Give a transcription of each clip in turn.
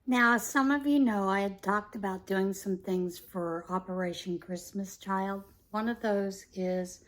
Now, as some of you know, I had talked about doing some things for Operation Christmas Child. One of those is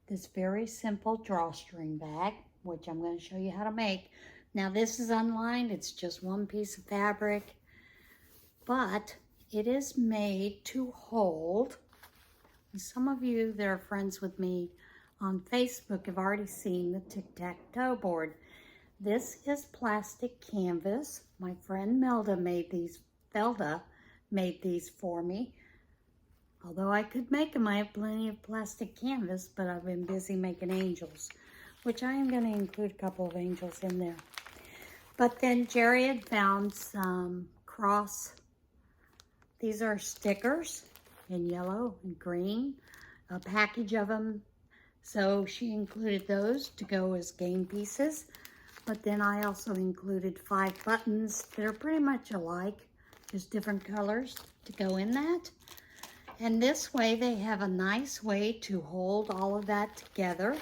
this very simple drawstring bag, which I'm going to show you how to make. Now, this is unlined. It's just one piece of fabric, but it is made to hold. Some of you that are friends with me on Facebook have already seen the tic-tac-toe board. This is plastic canvas. My friend Felda made these for me. Although I could make them, I have plenty of plastic canvas, but I've been busy making angels, which I am going to include a couple of angels in there. But then Jerry had found some these are stickers in yellow and green, a package of them. So she included those to go as game pieces. But then I also included 5 buttons that are pretty much alike, just different colors to go in that. And this way they have a nice way to hold all of that together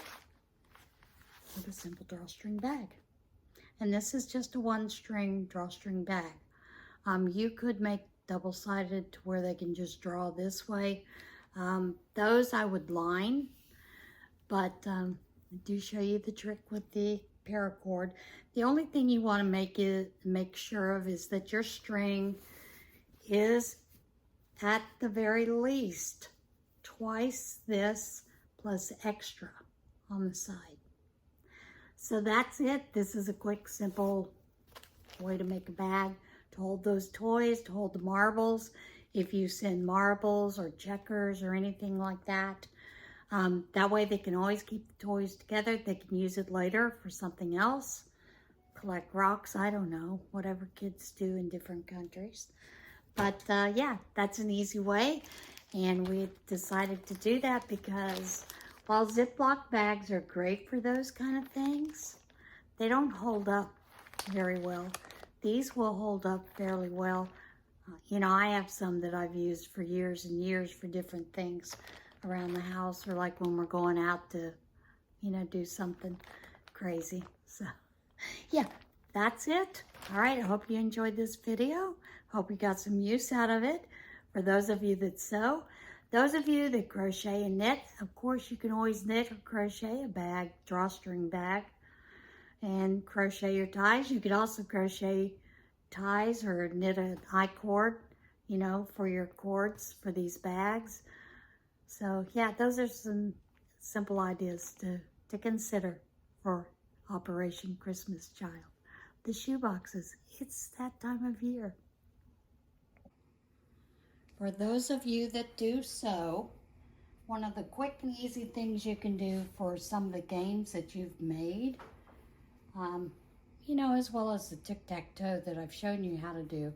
with a simple drawstring bag. And this is just a 1-string drawstring bag. You could make double-sided to where they can just draw this way. Those I would line, but I do show you the trick with the paracord. The only thing you want to make sure of is that your string is at the very least twice this plus extra on the side. So that's it. This is a quick, simple way to make a bag to hold those toys, to hold the marbles. If you send marbles or checkers or anything like that, that way they can always keep the toys together. They can use it later for something else. Collect rocks, I don't know, whatever kids do in different countries. But yeah, that's an easy way. And we decided to do that because while Ziploc bags are great for those kind of things, they don't hold up very well. These will hold up fairly well. You know, I have some that I've used for years and years for different things around the house, or like when we're going out to, you know, do something crazy. So yeah, that's it. All right, I hope you enjoyed this video. Hope you got some use out of it. For those of you that sew, those of you that crochet and knit, of course you can always knit or crochet a bag, drawstring bag, and crochet your ties. You could also crochet ties or knit an I-cord, you know, for your cords for these bags. So yeah, those are some simple ideas to consider for Operation Christmas Child. The shoe boxes, it's that time of year. For those of you that do sew, one of the quick and easy things you can do for some of the games that you've made, you know, as well as the tic-tac-toe that I've shown you how to do,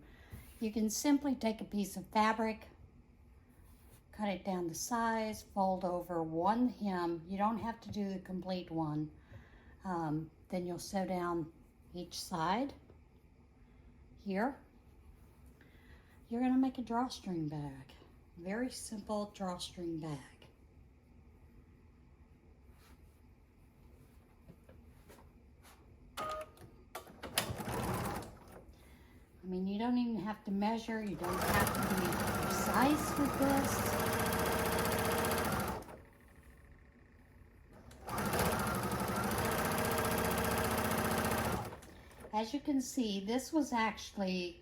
you can simply take a piece of fabric, cut it down to size, fold over one hem. You don't have to do the complete one. Then you'll sew down each side here. You're going to make a drawstring bag. Very simple drawstring bag. I mean, you don't even have to measure. You don't have to be precise with this. As you can see, this was actually,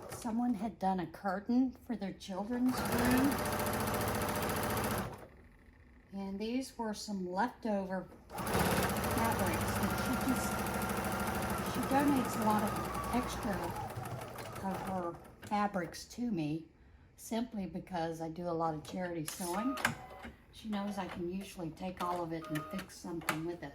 someone had done a curtain for their children's room. And these were some leftover fabrics that she donates a lot of extra of her fabrics to me, simply because I do a lot of charity sewing. She knows I can usually take all of it and fix something with it.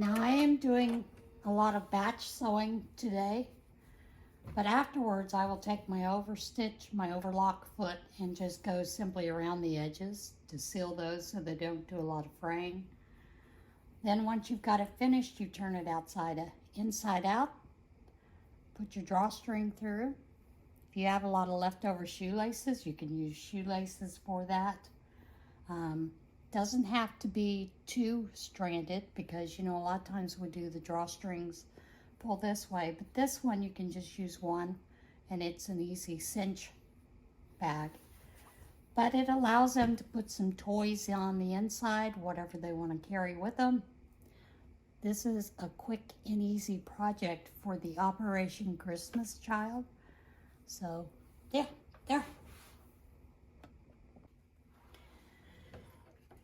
Now I am doing a lot of batch sewing today, but afterwards I will take my overstitch, my overlock foot, and just go simply around the edges to seal those so they don't do a lot of fraying. Then once you've got it finished, you turn it inside out, put your drawstring through. If you have a lot of leftover shoelaces, you can use shoelaces for that. Doesn't have to be too stranded because, you know, a lot of times we do the drawstrings pull this way, but this one you can just use one and it's an easy cinch bag. But it allows them to put some toys on the inside, whatever they want to carry with them. This is a quick and easy project for the Operation Christmas Child. So, yeah, there.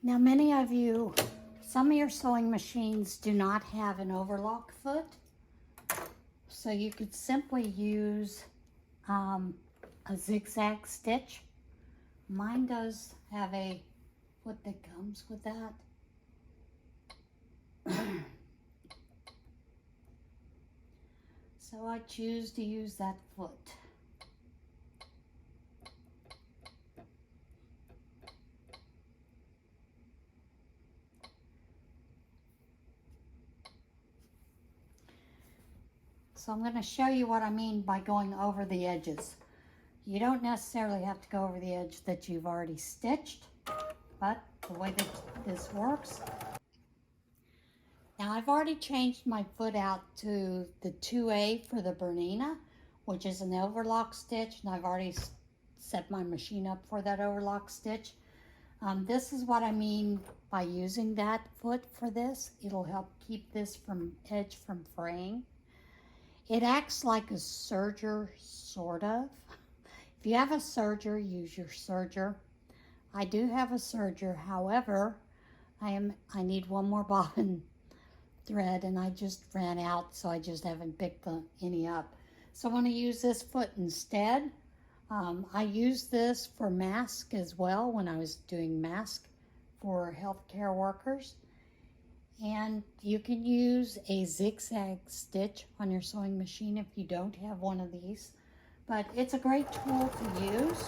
Now, many of you, some of your sewing machines do not have an overlock foot. So you could simply use a zigzag stitch. Mine does have a foot that comes with that. So I choose to use that foot. So I'm going to show you what I mean by going over the edges. You don't necessarily have to go over the edge that you've already stitched, but the way that this works. Now I've already changed my foot out to the 2A for the Bernina, which is an overlock stitch, and I've already set my machine up for that overlock stitch. This is what I mean by using that foot for this. It'll help keep this edge from fraying. It acts like a serger, sort of. If you have a serger, use your serger. I do have a serger, however, I need one more bobbin thread and I just ran out, so I just haven't picked any up. So I want to use this foot instead. I used this for mask as well when I was doing mask for healthcare workers. And you can use a zigzag stitch on your sewing machine if you don't have one of these. But it's a great tool to use.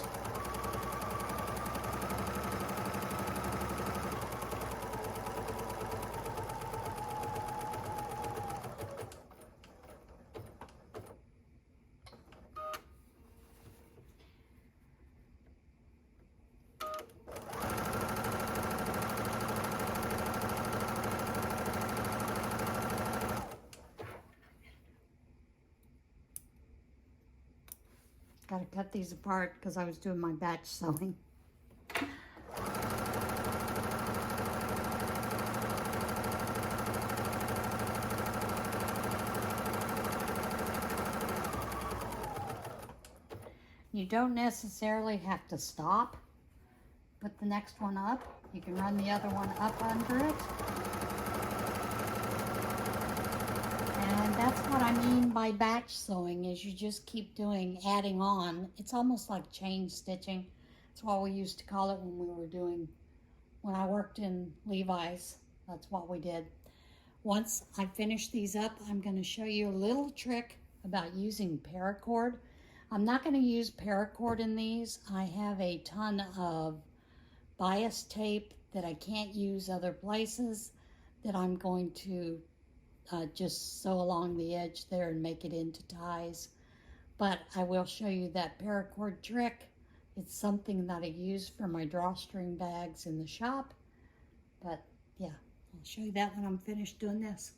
Got to cut these apart because I was doing my batch sewing. You don't necessarily have to stop. Put the next one up. You can run the other one up under it. And that's what I mean by batch sewing, is you just keep adding on. It's almost like chain stitching. That's what we used to call it when I worked in Levi's. That's what we did. Once I finish these up, I'm going to show you a little trick about using paracord. I'm not going to use paracord in these. I have a ton of bias tape that I can't use other places that I'm going to just sew along the edge there and make it into ties. But I will show you that paracord trick. It's something that I use for my drawstring bags in the shop. But yeah, I'll show you that when I'm finished doing this.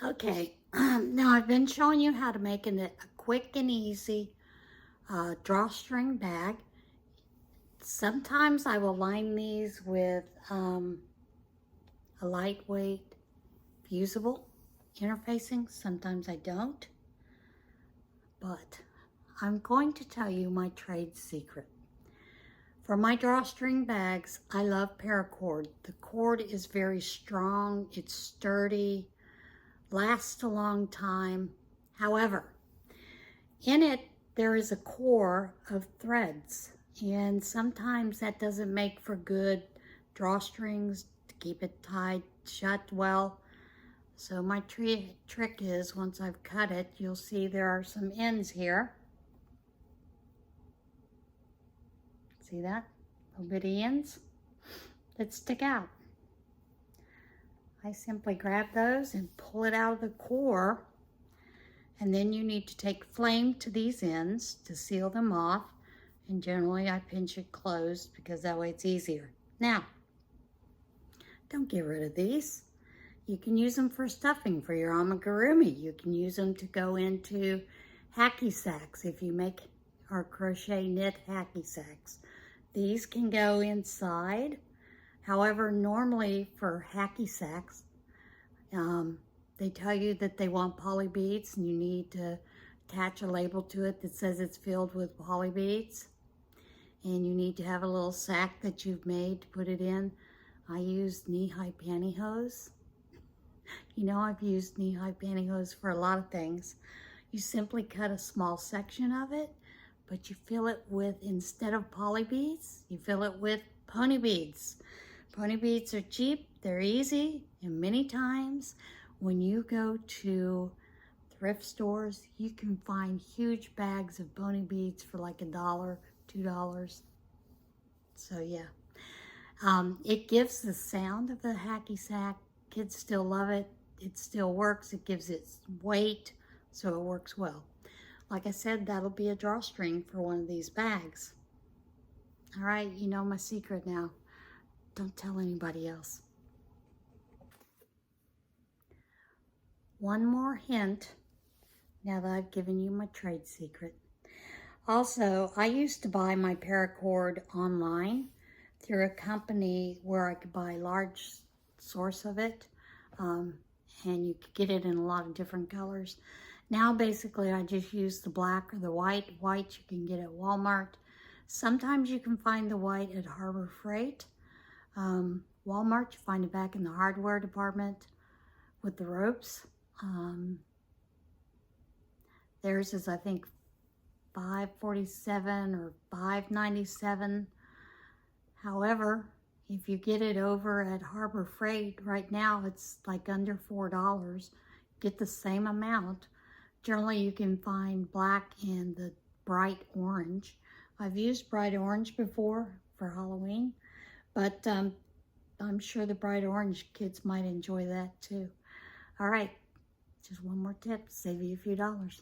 Okay, now I've been showing you how to make a quick and easy drawstring bag. Sometimes I will line these with a lightweight fusible interfacing. Sometimes I don't. But I'm going to tell you my trade secret. For my drawstring bags, I love paracord. The cord is very strong, it's sturdy, lasts a long time. However, in it there is a core of threads, and sometimes that doesn't make for good drawstrings to keep it tied shut well. So my trick is, once I've cut it, you'll see there are some ends here. See that? Little bitty ends that stick out. I simply grab those and pull it out of the core, and then you need to take flame to these ends to seal them off, and generally I pinch it closed because that way it's easier. Now, don't get rid of these. You can use them for stuffing for your amigurumi. You can use them to go into hacky sacks if you make or crochet knit hacky sacks. These can go inside. However, normally for hacky sacks, they tell you that they want poly beads, and you need to attach a label to it that says it's filled with poly beads. And you need to have a little sack that you've made to put it in. I use knee-high pantyhose. You know, I've used knee-high pantyhose for a lot of things. You simply cut a small section of it, but you fill it with, instead of poly beads, you fill it with pony beads. Pony beads are cheap, they're easy, and many times when you go to thrift stores, you can find huge bags of pony beads for like $1, $2. So yeah, it gives the sound of the hacky sack. Kids still love it. It still works. It gives it weight, so it works well. Like I said, that'll be a drawstring for one of these bags. All right, you know my secret now. Don't tell anybody else. One more hint now that I've given you my trade secret. Also, I used to buy my paracord online through a company where I could buy a large source of it, and you could get it in a lot of different colors. Now basically I just use the black or the white. White you can get at Walmart. Sometimes you can find the white at Harbor Freight. Walmart, you find it back in the hardware department with the ropes. Theirs is, I think, $5.47 or $5.97. However, if you get it over at Harbor Freight, right now it's like under $4. Get the same amount. Generally you can find black and the bright orange. I've used bright orange before for Halloween, but I'm sure the bright orange kids might enjoy that too. All right, just one more tip, save you a few dollars.